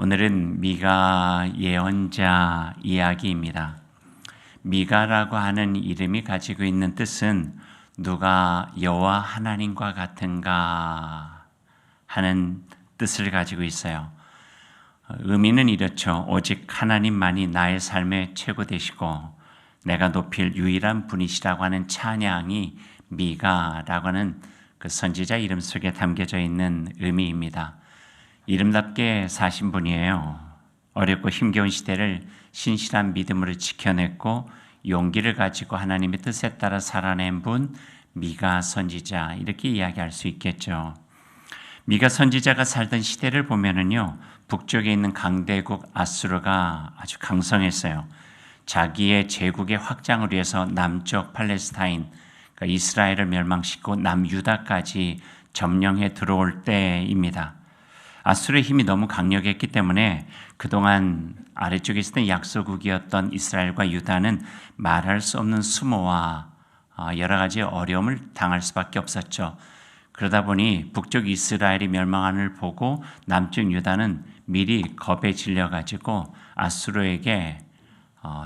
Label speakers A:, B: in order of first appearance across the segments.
A: 오늘은 미가 예언자 이야기입니다. 미가라고 하는 이름이 가지고 있는 뜻은 누가 여호와 하나님과 같은가 하는 뜻을 가지고 있어요. 의미는 이렇죠. 오직 하나님만이 나의 삶의 최고 되시고 내가 높일 유일한 분이시라고 하는 찬양이 미가라고 하는 그 선지자 이름 속에 담겨져 있는 의미입니다. 이름답게 사신 분이에요. 어렵고 힘겨운 시대를 신실한 믿음으로 지켜냈고 용기를 가지고 하나님의 뜻에 따라 살아낸 분, 미가 선지자, 이렇게 이야기할 수 있겠죠. 미가 선지자가 살던 시대를 보면은요, 북쪽에 있는 강대국 아수르가 아주 강성했어요. 자기의 제국의 확장을 위해서 남쪽 팔레스타인, 그러니까 이스라엘을 멸망시키고 남유다까지 점령해 들어올 때입니다. 아수르의 힘이 너무 강력했기 때문에 그동안 아래쪽에 있었던 약소국이었던 이스라엘과 유다는 말할 수 없는 수모와 여러 가지 어려움을 당할 수밖에 없었죠. 그러다 보니 북쪽 이스라엘이 멸망함을 보고 남쪽 유다는 미리 겁에 질려가지고 아수르에게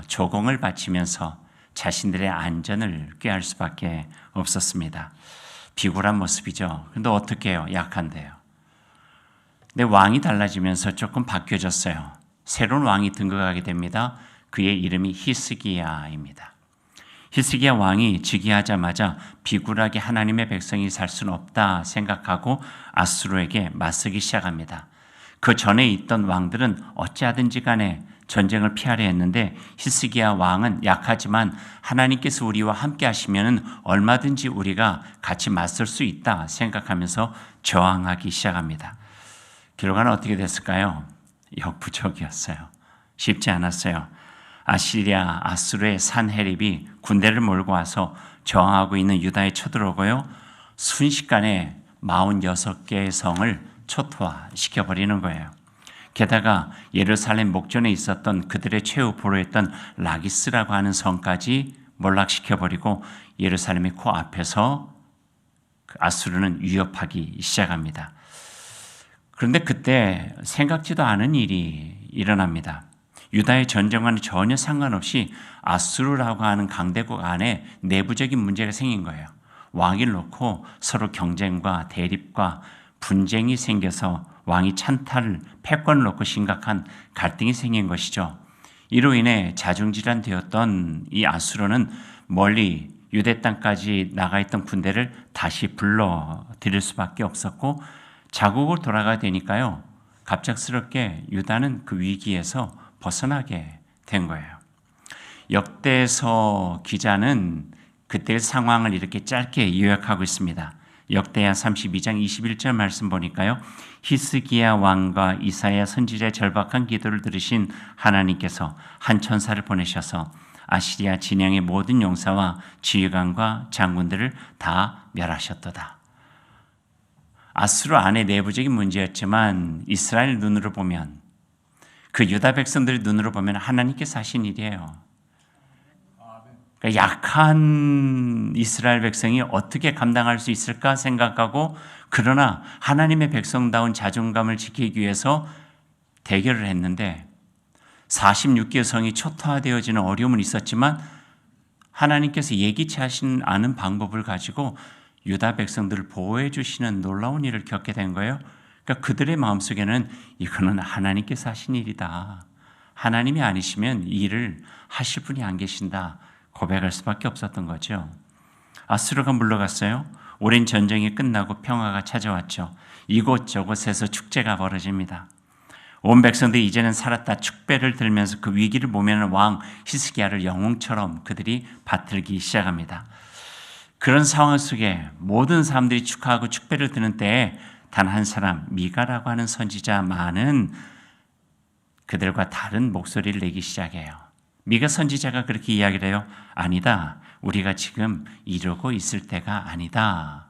A: 조공을 바치면서 자신들의 안전을 꾀할 수밖에 없었습니다. 비굴한 모습이죠. 그런데 어떻게 해요? 약한데요. 근데 왕이 달라지면서 조금 바뀌어졌어요. 새로운 왕이 등극하게 됩니다. 그의 이름이 히스기야입니다. 히스기야 왕이 즉위하자마자 비굴하게 하나님의 백성이 살 수는 없다 생각하고 아수르에게 맞서기 시작합니다. 그 전에 있던 왕들은 어찌하든지 간에 전쟁을 피하려 했는데 히스기야 왕은 약하지만 하나님께서 우리와 함께 하시면 얼마든지 우리가 같이 맞설 수 있다 생각하면서 저항하기 시작합니다. 결과는 어떻게 됐을까요? 역부족이었어요. 쉽지 않았어요. 아시리아, 아수르의 산헤립이 군대를 몰고 와서 저항하고 있는 유다에 쳐들어오고요. 순식간에 46개의 성을 초토화시켜버리는 거예요. 게다가 예루살렘 목전에 있었던 그들의 최후 보로였던 라기스라고 하는 성까지 몰락시켜버리고 예루살렘의 코앞에서 아수르는 위협하기 시작합니다. 그런데 그때 생각지도 않은 일이 일어납니다. 유다의 전쟁과는 전혀 상관없이 아수르라고 하는 강대국 안에 내부적인 문제가 생긴 거예요. 왕위를 놓고 서로 경쟁과 대립과 분쟁이 생겨서 왕이 찬탈을 패권을 놓고 심각한 갈등이 생긴 것이죠. 이로 인해 자중질환되었던 이 아수르는 멀리 유대 땅까지 나가 있던 군대를 다시 불러들일 수밖에 없었고 자국으로 돌아가야 되니까요. 갑작스럽게 유다는 그 위기에서 벗어나게 된 거예요. 역대서 기자는 그때의 상황을 이렇게 짧게 요약하고 있습니다. 역대하 32장 21절 말씀 보니까요. 히스기야 왕과 이사야 선지자의 절박한 기도를 들으신 하나님께서 한 천사를 보내셔서 아시리아 진영의 모든 용사와 지휘관과 장군들을 다 멸하셨도다. 아수르 안의 내부적인 문제였지만 이스라엘 눈으로 보면 그 유다 백성들의 눈으로 보면 하나님께서 하신 일이에요. 그러니까 약한 이스라엘 백성이 어떻게 감당할 수 있을까 생각하고 그러나 하나님의 백성다운 자존감을 지키기 위해서 대결을 했는데 46개의 성이 초토화되어지는 어려움은 있었지만 하나님께서 예기치 하신 않은 방법을 가지고 유다 백성들을 보호해 주시는 놀라운 일을 겪게 된 거예요. 그러니까 그들의 마음속에는 이거는 하나님께서 하신 일이다. 하나님이 아니시면 이 일을 하실 분이 안 계신다. 고백할 수밖에 없었던 거죠. 아수르가 물러갔어요. 오랜 전쟁이 끝나고 평화가 찾아왔죠. 이곳저곳에서 축제가 벌어집니다. 온 백성들이 이제는 살았다 축배를 들면서 그 위기를 모면한 왕 히스기야를 영웅처럼 그들이 받들기 시작합니다. 그런 상황 속에 모든 사람들이 축하하고 축배를 드는 때에 단 한 사람 미가라고 하는 선지자만은 그들과 다른 목소리를 내기 시작해요. 미가 선지자가 그렇게 이야기를 해요. 아니다. 우리가 지금 이러고 있을 때가 아니다.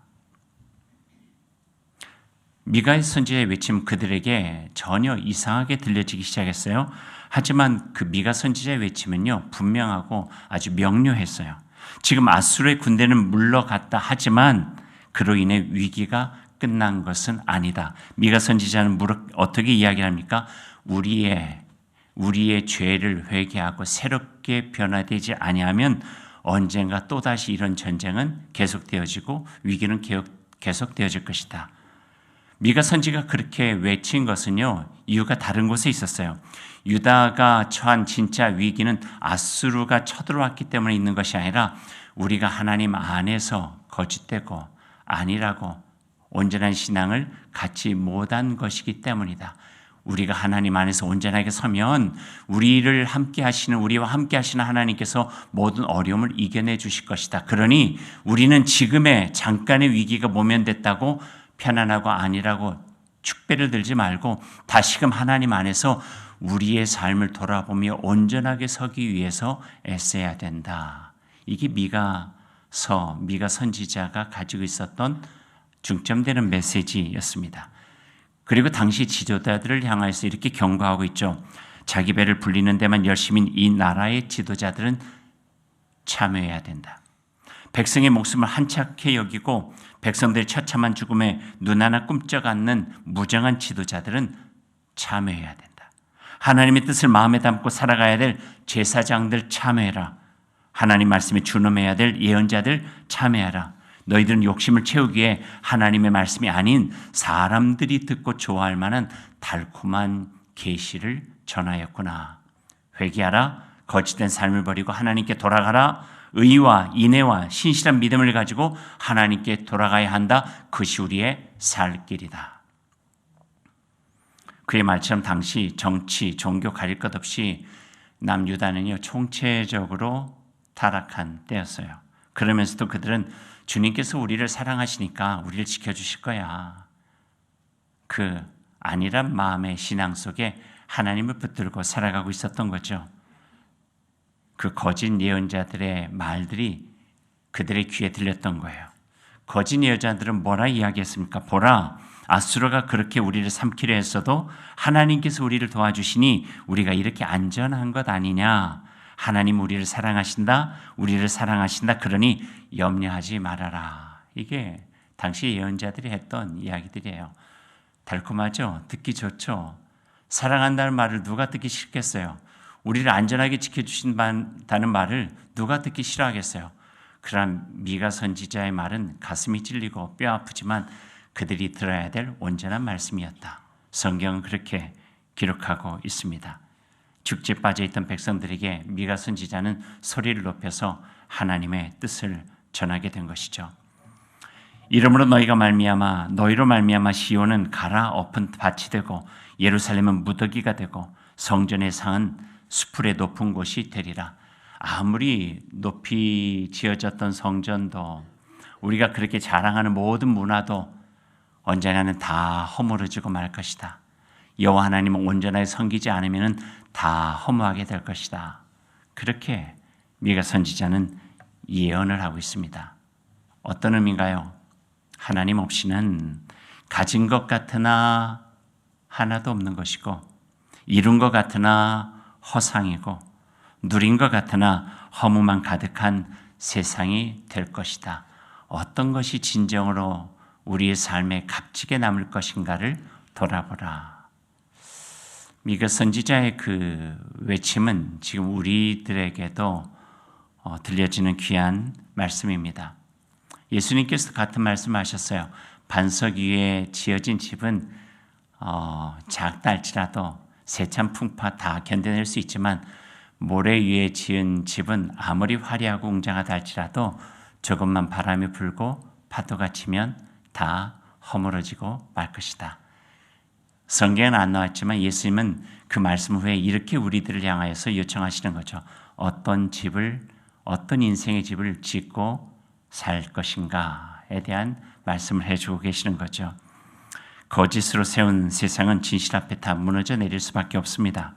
A: 미가의 선지자의 외침 그들에게 전혀 이상하게 들려지기 시작했어요. 하지만 그 미가 선지자의 외침은요. 분명하고 아주 명료했어요. 지금 아수르의 군대는 물러갔다 하지만 그로 인해 위기가 끝난 것은 아니다. 미가 선지자는 어떻게 이야기합니까? 우리의 죄를 회개하고 새롭게 변화되지 아니하면 언젠가 또다시 이런 전쟁은 계속되어지고 위기는 계속되어질 것이다. 미가 선지가 그렇게 외친 것은요, 이유가 다른 곳에 있었어요. 유다가 처한 진짜 위기는 아수르가 쳐들어왔기 때문에 있는 것이 아니라 우리가 하나님 안에서 거짓되고 아니라고 온전한 신앙을 갖지 못한 것이기 때문이다. 우리가 하나님 안에서 온전하게 서면 우리와 함께 하시는 하나님께서 모든 어려움을 이겨내 주실 것이다. 그러니 우리는 지금의 잠깐의 위기가 모면됐다고 편안하고 아니라고 축배를 들지 말고 다시금 하나님 안에서 우리의 삶을 돌아보며 온전하게 서기 위해서 애써야 된다. 이게 미가 선지자가 가지고 있었던 중점되는 메시지였습니다. 그리고 당시 지도자들을 향해서 이렇게 경고하고 있죠. 자기 배를 불리는 데만 열심인 이 나라의 지도자들은 참여해야 된다. 백성의 목숨을 한착해 여기고 백성들의 처참한 죽음에 눈 하나 꿈쩍 않는 무정한 지도자들은 참여해야 된다. 하나님의 뜻을 마음에 담고 살아가야 될 제사장들 참여해라. 하나님 말씀에 준엄해야 될 예언자들 참여하라. 너희들은 욕심을 채우기에 하나님의 말씀이 아닌 사람들이 듣고 좋아할 만한 달콤한 계시를 전하였구나. 회개하라. 거짓된 삶을 버리고 하나님께 돌아가라. 의와 인애와 신실한 믿음을 가지고 하나님께 돌아가야 한다. 그것이 우리의 살 길이다. 그의 말처럼 당시 정치, 종교 가릴 것 없이 남유다는요 총체적으로 타락한 때였어요. 그러면서도 그들은 주님께서 우리를 사랑하시니까 우리를 지켜주실 거야. 그 아니란 마음의 신앙 속에 하나님을 붙들고 살아가고 있었던 거죠. 그 거짓 예언자들의 말들이 그들의 귀에 들렸던 거예요. 거짓 예언자들은 뭐라 이야기했습니까? 보라, 아수르가 그렇게 우리를 삼키려 했어도 하나님께서 우리를 도와주시니 우리가 이렇게 안전한 것 아니냐. 하나님 우리를 사랑하신다. 그러니 염려하지 말아라. 이게 당시 예언자들이 했던 이야기들이에요. 달콤하죠? 듣기 좋죠? 사랑한다는 말을 누가 듣기 싫겠어요? 우리를 안전하게 지켜주신다는 말을 누가 듣기 싫어하겠어요? 그러나 미가 선지자의 말은 가슴이 찔리고 뼈 아프지만 그들이 들어야 될 온전한 말씀이었다. 성경은 그렇게 기록하고 있습니다. 죽지에 빠져있던 백성들에게 미가 선지자는 소리를 높여서 하나님의 뜻을 전하게 된 것이죠. 이러므로 너희로 말미암아 시온은 갈아엎은 밭이 되고 예루살렘은 무더기가 되고 성전의 상은 수풀의 높은 곳이 되리라. 아무리 높이 지어졌던 성전도 우리가 그렇게 자랑하는 모든 문화도 언젠가는 다 허물어지고 말 것이다. 여호와 하나님은 온전하게 섬기지 않으면 다 허무하게 될 것이다. 그렇게 미가 선지자는 예언을 하고 있습니다. 어떤 의미인가요? 하나님 없이는 가진 것 같으나 하나도 없는 것이고 이룬 것 같으나 허상이고 누린 것 같으나 허무만 가득한 세상이 될 것이다. 어떤 것이 진정으로 우리의 삶에 값지게 남을 것인가를 돌아보라. 미가 선지자의 그 외침은 지금 우리들에게도 들려지는 귀한 말씀입니다. 예수님께서 같은 말씀하셨어요. 반석 위에 지어진 집은 작다 할지라도 세찬 풍파 다 견뎌낼 수 있지만 모래 위에 지은 집은 아무리 화려하고 웅장하다 할지라도 조금만 바람이 불고 파도가 치면 다 허물어지고 말 것이다. 성경에는 안 나왔지만 예수님은 그 말씀 후에 이렇게 우리들을 향하여서 요청하시는 거죠. 어떤 인생의 집을 짓고 살 것인가에 대한 말씀을 해주고 계시는 거죠. 거짓으로 세운 세상은 진실 앞에 다 무너져 내릴 수밖에 없습니다.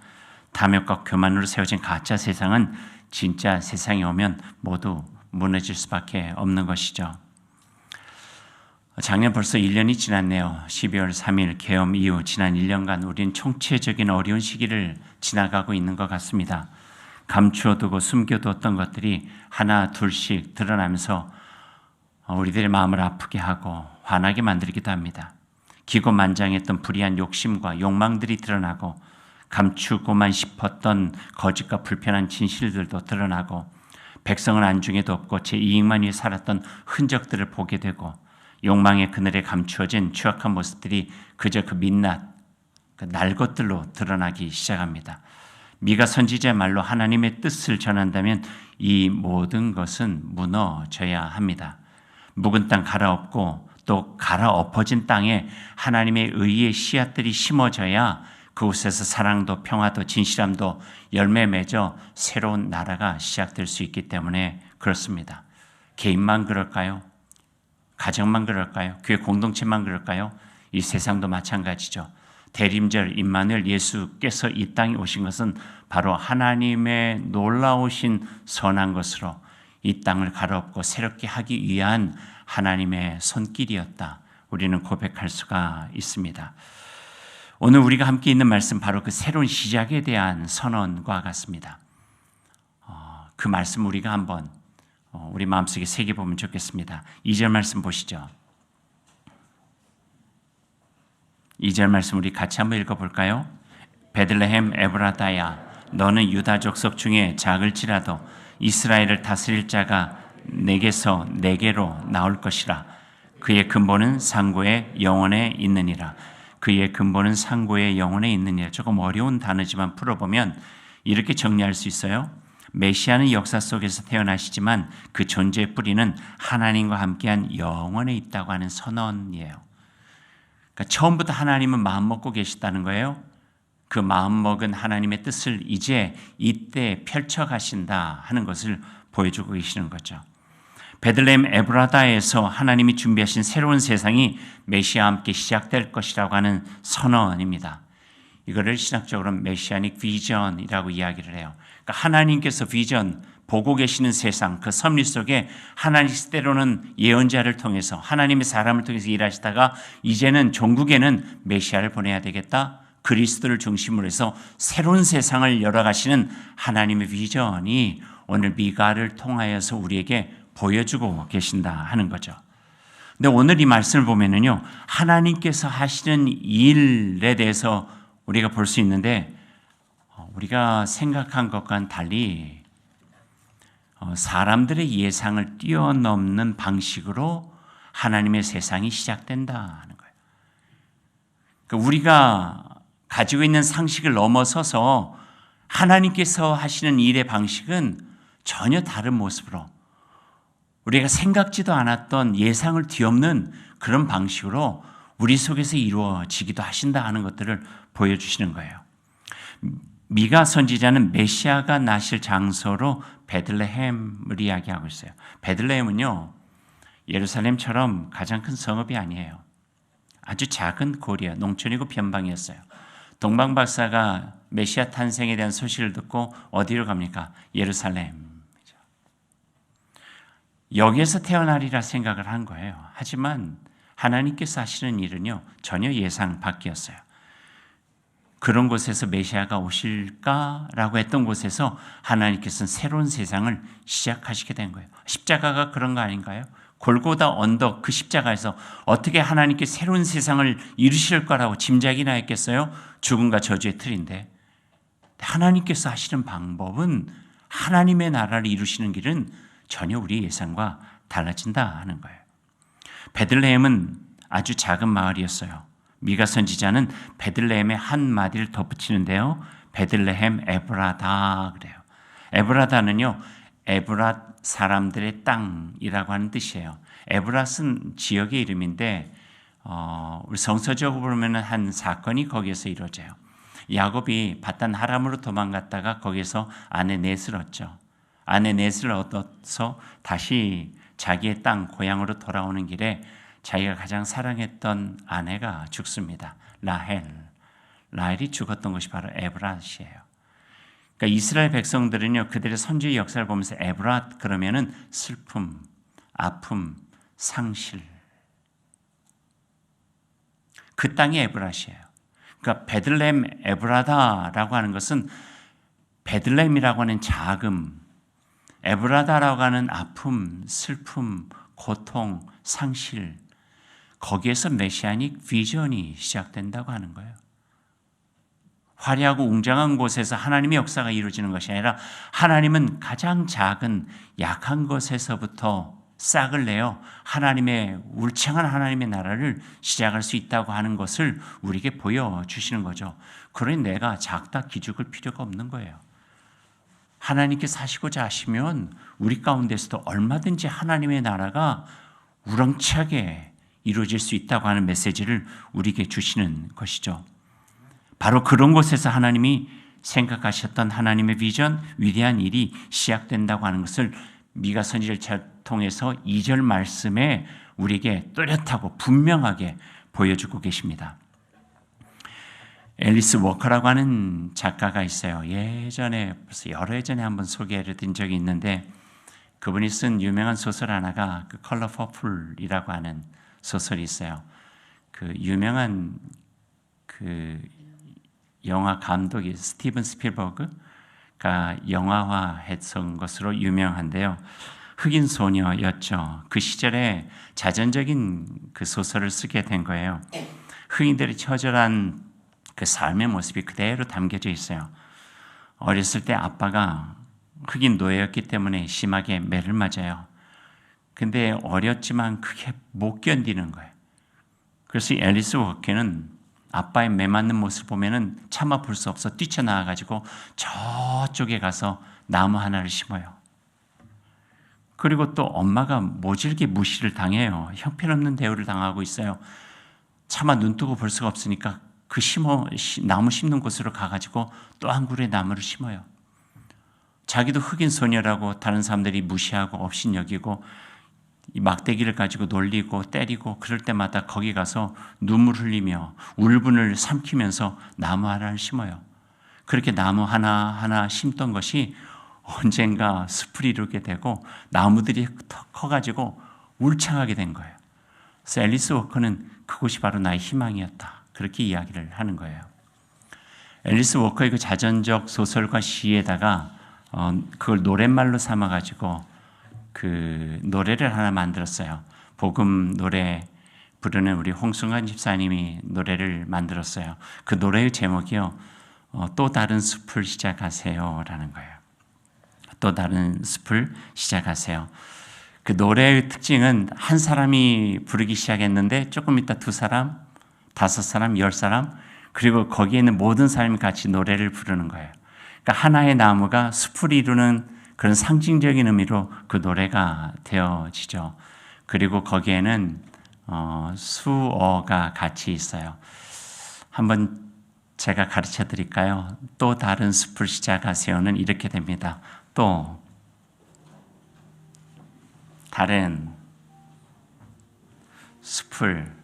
A: 탐욕과 교만으로 세워진 가짜 세상은 진짜 세상이 오면 모두 무너질 수밖에 없는 것이죠. 작년 벌써 1년이 지났네요. 12월 3일 계엄 이후 지난 1년간 우리는 총체적인 어려운 시기를 지나가고 있는 것 같습니다. 감추어두고 숨겨두었던 것들이 하나 둘씩 드러나면서 우리들의 마음을 아프게 하고 화나게 만들기도 합니다. 기고만장했던 불의한 욕심과 욕망들이 드러나고 감추고만 싶었던 거짓과 불편한 진실들도 드러나고 백성은 안중에도 없고 제 이익만 위해 살았던 흔적들을 보게 되고 욕망의 그늘에 감추어진 추악한 모습들이 그저 그 민낯, 그 날 것들로 드러나기 시작합니다. 미가 선지자의 말로 하나님의 뜻을 전한다면 이 모든 것은 무너져야 합니다. 묵은 땅 갈아엎고 또 갈아엎어진 땅에 하나님의 의의 씨앗들이 심어져야 그곳에서 사랑도 평화도 진실함도 열매 맺어 새로운 나라가 시작될 수 있기 때문에 그렇습니다. 개인만 그럴까요? 가정만 그럴까요? 교회 공동체만 그럴까요? 이 세상도 마찬가지죠. 대림절 임마누엘 예수께서 이 땅에 오신 것은 바로 하나님의 놀라우신 선한 것으로 이 땅을 갈아엎고 새롭게 하기 위한 하나님의 손길이었다. 우리는 고백할 수가 있습니다. 오늘 우리가 함께 있는 말씀 바로 그 새로운 시작에 대한 선언과 같습니다. 그 말씀 우리가 한번 우리 마음속에 새겨보면 좋겠습니다. 2절 말씀 보시죠. 2절 말씀 우리 같이 한번 읽어볼까요? 베들레헴 에브라다야 너는 유다 족속 중에 작을지라도 이스라엘을 다스릴 자가 내게서 내게로 나올 것이라. 그의 근본은 상고의 영혼에 있느니라. 그의 근본은 상고의 영혼에 있느니라. 조금 어려운 단어지만 풀어보면 이렇게 정리할 수 있어요. 메시아는 역사 속에서 태어나시지만 그 존재의 뿌리는 하나님과 함께한 영혼에 있다고 하는 선언이에요. 그러니까 처음부터 하나님은 마음먹고 계시다는 거예요. 그 마음먹은 하나님의 뜻을 이제 이때 펼쳐가신다 하는 것을 보여주고 계시는 거죠. 베들레헴 에브라다에서 하나님이 준비하신 새로운 세상이 메시아와 함께 시작될 것이라고 하는 선언입니다. 이거를 신학적으로 메시아닉 비전이라고 이야기를 해요. 그러니까 하나님께서 비전, 보고 계시는 세상, 그 섭리 속에 하나님 때로는 예언자를 통해서 하나님의 사람을 통해서 일하시다가 이제는 종국에는 메시아를 보내야 되겠다. 그리스도를 중심으로 해서 새로운 세상을 열어가시는 하나님의 비전이 오늘 미가를 통하여서 우리에게 보여주고 계신다 하는 거죠. 근데 오늘 이 말씀을 보면은요, 하나님께서 하시는 일에 대해서 우리가 볼 수 있는데 우리가 생각한 것과는 달리 사람들의 예상을 뛰어넘는 방식으로 하나님의 세상이 시작된다 하는 거예요. 그러니까 우리가 가지고 있는 상식을 넘어서서 하나님께서 하시는 일의 방식은 전혀 다른 모습으로 우리가 생각지도 않았던 예상을 뒤엎는 그런 방식으로 우리 속에서 이루어지기도 하신다 하는 것들을 보여주시는 거예요. 미가 선지자는 메시아가 나실 장소로 베들레헴을 이야기하고 있어요. 베들레헴은요, 예루살렘처럼 가장 큰 성읍이 아니에요. 아주 작은 고리야, 농촌이고 변방이었어요. 동방박사가 메시아 탄생에 대한 소식을 듣고 어디로 갑니까? 예루살렘. 여기에서 태어나리라 생각을 한 거예요. 하지만 하나님께서 하시는 일은요, 전혀 예상 밖이었어요. 그런 곳에서 메시아가 오실까라고 했던 곳에서 하나님께서는 새로운 세상을 시작하시게 된 거예요. 십자가가 그런 거 아닌가요? 골고다 언덕 그 십자가에서 어떻게 하나님께 새로운 세상을 이루실 거라고 짐작이나 했겠어요? 죽음과 저주의 틀인데 하나님께서 하시는 방법은 하나님의 나라를 이루시는 길은 전혀 우리 예상과 달라진다 하는 거예요. 베들레헴은 아주 작은 마을이었어요. 미가 선지자는 베들레헴의 한 마디를 덧붙이는데요. 베들레헴 에브라다 그래요. 에브라다는요, 에브랏 사람들의 땅이라고 하는 뜻이에요. 에브랏은 지역의 이름인데 우리 성서적으로 보면 한 사건이 거기에서 이루어져요. 야곱이 바단 하람으로 도망갔다가 거기에서 아내 넷을 얻죠. 아내 넷을 얻어서 다시 자기의 땅 고향으로 돌아오는 길에 자기가 가장 사랑했던 아내가 죽습니다. 라헬이 죽었던 것이 바로 에브랏이에요. 그러니까 이스라엘 백성들은요, 그들의 선지의 역사를 보면서 에브랏 그러면은 슬픔, 아픔, 상실. 그 땅이 에브랏이에요. 그러니까 베들레헴 에브라다라고 하는 것은 베들레헴이라고 하는 자금, 에브라다라고 하는 아픔, 슬픔, 고통, 상실, 거기에서 메시아닉 비전이 시작된다고 하는 거예요. 화려하고 웅장한 곳에서 하나님의 역사가 이루어지는 것이 아니라 하나님은 가장 작은 약한 것에서부터 싹을 내어 하나님의 울창한 하나님의 나라를 시작할 수 있다고 하는 것을 우리에게 보여주시는 거죠. 그러니 내가 작다 기죽을 필요가 없는 거예요. 하나님께 사시고자 하시면 우리 가운데서도 얼마든지 하나님의 나라가 우렁차게 이루어질 수 있다고 하는 메시지를 우리에게 주시는 것이죠. 바로 그런 곳에서 하나님이 생각하셨던 하나님의 비전, 위대한 일이 시작된다고 하는 것을 미가 선지자를 통해서 2절 말씀에 우리에게 또렷하고 분명하게 보여주고 계십니다. 앨리스 워커라고 하는 작가가 있어요. 예전에 벌써 여러 해 전에 한번 소개를 드린 적이 있는데 그분이 쓴 유명한 소설 하나가 그 컬러 퍼플이라고 하는 소설이 있어요. 그 유명한 그 영화 감독이 스티븐 스필버그가 영화화했던 것으로 유명한데요. 흑인 소녀였죠. 그 시절에 자전적인 그 소설을 쓰게 된 거예요. 흑인들의 처절한 그 삶의 모습이 그대로 담겨져 있어요. 어렸을 때 아빠가 흑인 노예였기 때문에 심하게 매를 맞아요. 근데 어렸지만 그게 못 견디는 거예요. 그래서 앨리스 워커는 아빠의 매 맞는 모습을 보면은 차마 볼 수 없어 뛰쳐나와가지고 저쪽에 가서 나무 하나를 심어요. 그리고 또 엄마가 모질게 무시를 당해요. 형편없는 대우를 당하고 있어요. 차마 눈 뜨고 볼 수가 없으니까 그 나무 심는 곳으로 가가지고 또 한 그루의 나무를 심어요. 자기도 흑인 소녀라고 다른 사람들이 무시하고 업신여기고 이 막대기를 가지고 놀리고 때리고 그럴 때마다 거기 가서 눈물 흘리며 울분을 삼키면서 나무 하나를 심어요. 그렇게 나무 하나하나 심던 것이 언젠가 숲을 이루게 되고 나무들이 커가지고 울창하게 된 거예요. 그래서 앨리스 워커는 그곳이 바로 나의 희망이었다. 그렇게 이야기를 하는 거예요. 앨리스 워커의 그 자전적 소설과 시에다가 그걸 노랫말로 삼아가지고 그 노래를 하나 만들었어요. 복음 노래 부르는 우리 홍승환 집사님이 노래를 만들었어요. 그 노래의 제목이요. 또 다른 숲을 시작하세요 라는 거예요. 또 다른 숲을 시작하세요. 그 노래의 특징은 한 사람이 부르기 시작했는데 조금 있다 2사람, 5사람, 10사람 그리고 거기에 있는 모든 사람이 같이 노래를 부르는 거예요. 그러니까 하나의 나무가 숲을 이루는 그런 상징적인 의미로 그 노래가 되어지죠. 그리고 거기에는 수어가 같이 있어요. 한번 제가 가르쳐 드릴까요? 또 다른 숲을 시작하세요는 이렇게 됩니다. 또 다른 숲을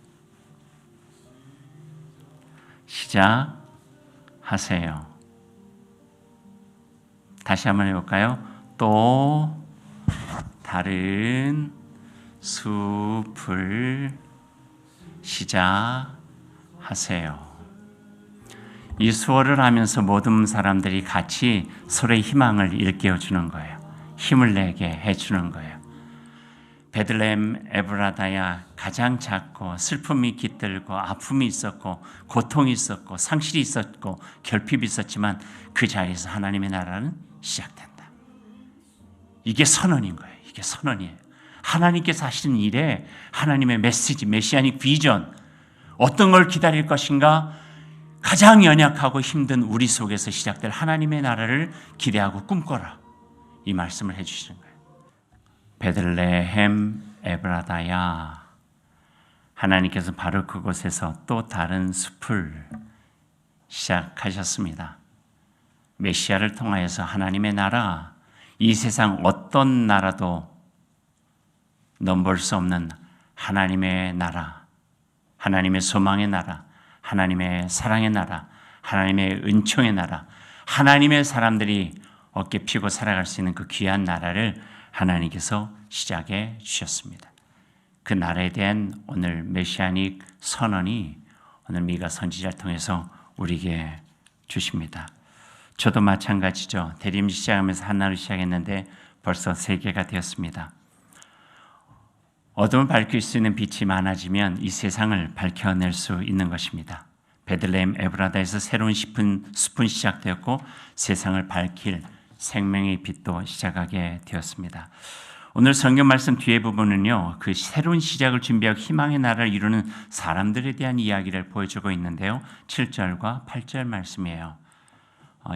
A: 시작하세요. 다시 한번 해볼까요? 또 다른 숲을 시작하세요. 이 수어를 하면서 모든 사람들이 같이 서로의 희망을 일깨워주는 거예요. 힘을 내게 해주는 거예요. 베들레헴 에브라다야 가장 작고 슬픔이 깃들고 아픔이 있었고 고통이 있었고 상실이 있었고 결핍이 있었지만 그 자리에서 하나님의 나라는 시작된다. 이게 선언인 거예요. 이게 선언이에요. 하나님께서 하시는 일에 하나님의 메시지, 메시아닉 비전, 어떤 걸 기다릴 것인가 가장 연약하고 힘든 우리 속에서 시작될 하나님의 나라를 기대하고 꿈꿔라. 이 말씀을 해주시는 거예요. 베들레헴 에브라다야 하나님께서 바로 그곳에서 또 다른 숲을 시작하셨습니다. 메시아를 통하여서 하나님의 나라, 이 세상 어떤 나라도 넘볼 수 없는 하나님의 나라, 하나님의 소망의 나라, 하나님의 사랑의 나라, 하나님의 은총의 나라, 하나님의 사람들이 어깨 펴고 살아갈 수 있는 그 귀한 나라를 하나님께서 시작해 주셨습니다. 그 나라에 대한 오늘 메시아닉 선언이 오늘 미가 선지자를 통해서 우리에게 주십니다. 저도 마찬가지죠. 대림 시작하면서 하나로 시작했는데 벌써 3개가 되었습니다. 어둠을 밝힐 수 있는 빛이 많아지면 이 세상을 밝혀낼 수 있는 것입니다. 베들레헴 에브라다에서 새로운 숲은 시작되었고 세상을 밝힐 생명의 빛도 시작하게 되었습니다. 오늘 성경 말씀 뒤에 부분은요, 그 새로운 시작을 준비하고 희망의 나라를 이루는 사람들에 대한 이야기를 보여주고 있는데요. 7절과 8절 말씀이에요.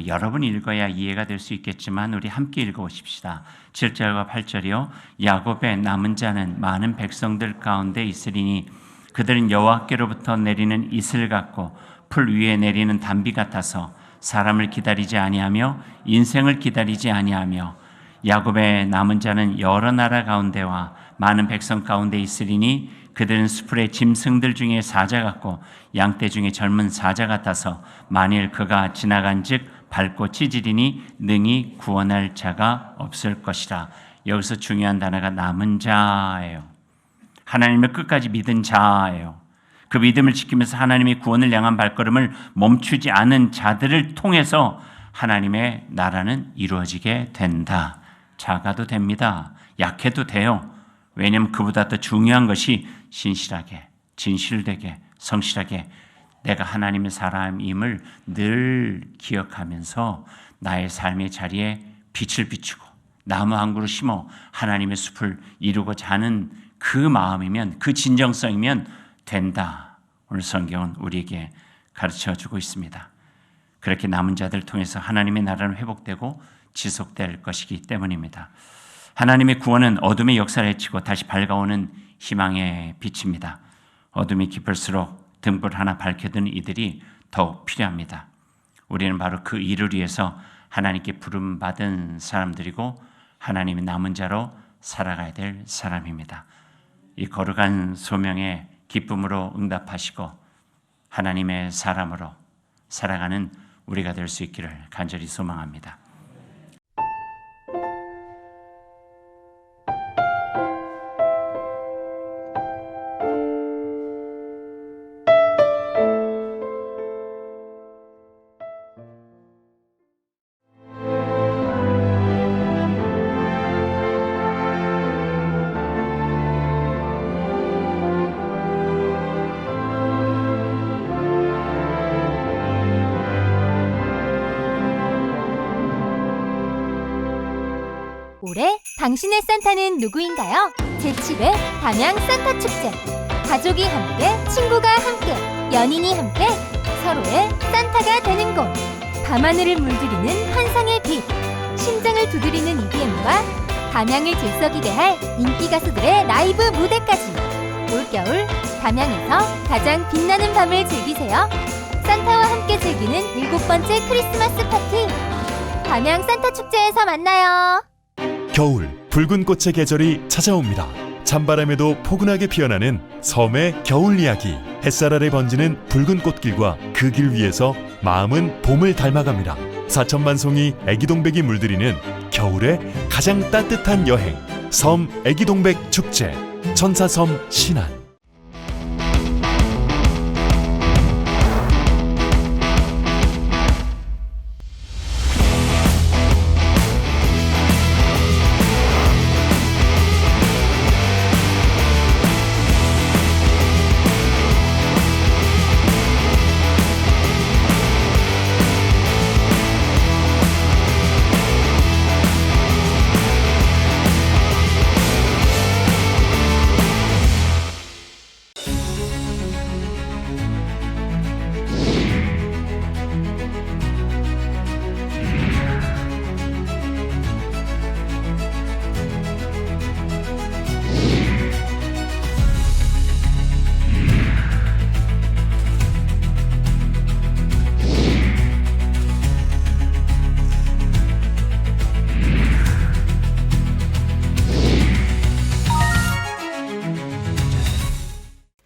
A: 여러분 읽어야 이해가 될 수 있겠지만 우리 함께 읽어보십시다. 7절과 8절이요. 야곱의 남은 자는 많은 백성들 가운데 있으리니 그들은 여호와께로부터 내리는 이슬 같고 풀 위에 내리는 단비 같아서 사람을 기다리지 아니하며 인생을 기다리지 아니하며 야곱의 남은 자는 여러 나라 가운데와 많은 백성 가운데 있으리니 그들은 수풀의 짐승들 중에 사자 같고 양떼 중에 젊은 사자 같아서 만일 그가 지나간즉 밟고 찢으리니 능히 구원할 자가 없을 것이라. 여기서 중요한 단어가 남은 자예요. 하나님을 끝까지 믿은 자예요. 그 믿음을 지키면서 하나님의 구원을 향한 발걸음을 멈추지 않은 자들을 통해서 하나님의 나라는 이루어지게 된다. 작아도 됩니다. 약해도 돼요. 왜냐하면 그보다 더 중요한 것이 신실하게, 진실되게, 성실하게 내가 하나님의 사람임을 늘 기억하면서 나의 삶의 자리에 빛을 비추고 나무 한 그루 심어 하나님의 숲을 이루고자 하는 그 마음이면, 그 진정성이면 된다. 오늘 성경은 우리에게 가르쳐주고 있습니다. 그렇게 남은 자들을 통해서 하나님의 나라는 회복되고 지속될 것이기 때문입니다. 하나님의 구원은 어둠의 역사를 헤치고 다시 밝아오는 희망의 빛입니다. 어둠이 깊을수록 등불 하나 밝혀두는 이들이 더욱 필요합니다. 우리는 바로 그 일을 위해서 하나님께 부름받은 사람들이고 하나님의 남은 자로 살아가야 될 사람입니다. 이 거룩한 소명에 기쁨으로 응답하시고 하나님의 사람으로 살아가는 우리가 될 수 있기를 간절히 소망합니다.
B: 올해 당신의 산타는 누구인가요? 제7회 담양 산타 축제. 가족이 함께, 친구가 함께, 연인이 함께 서로의 산타가 되는 곳. 밤하늘을 물들이는 환상의 빛, 심장을 두드리는 EDM과 담양을 들썩이게 할 인기 가수들의 라이브 무대까지. 올겨울 담양에서 가장 빛나는 밤을 즐기세요. 산타와 함께 즐기는 7번째 크리스마스 파티. 담양 산타 축제에서 만나요.
C: 겨울, 붉은 꽃의 계절이 찾아옵니다. 찬바람에도 포근하게 피어나는 섬의 겨울 이야기. 햇살 아래 번지는 붉은 꽃길과 그 길 위에서 마음은 봄을 닮아갑니다. 4천만 송이 애기동백이 물들이는 겨울의 가장 따뜻한 여행. 섬 애기동백 축제. 천사섬 신안.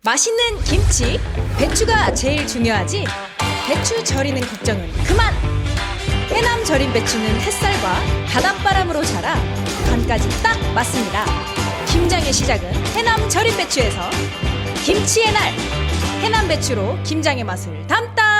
D: 맛있는 김치, 배추가 제일 중요하지. 배추 절이는 걱정은 그만. 해남 절인 배추는 햇살과 바닷바람으로 자라 간까지 딱 맞습니다. 김장의 시작은 해남 절인 배추에서. 김치의 날, 해남 배추로 김장의 맛을 담다.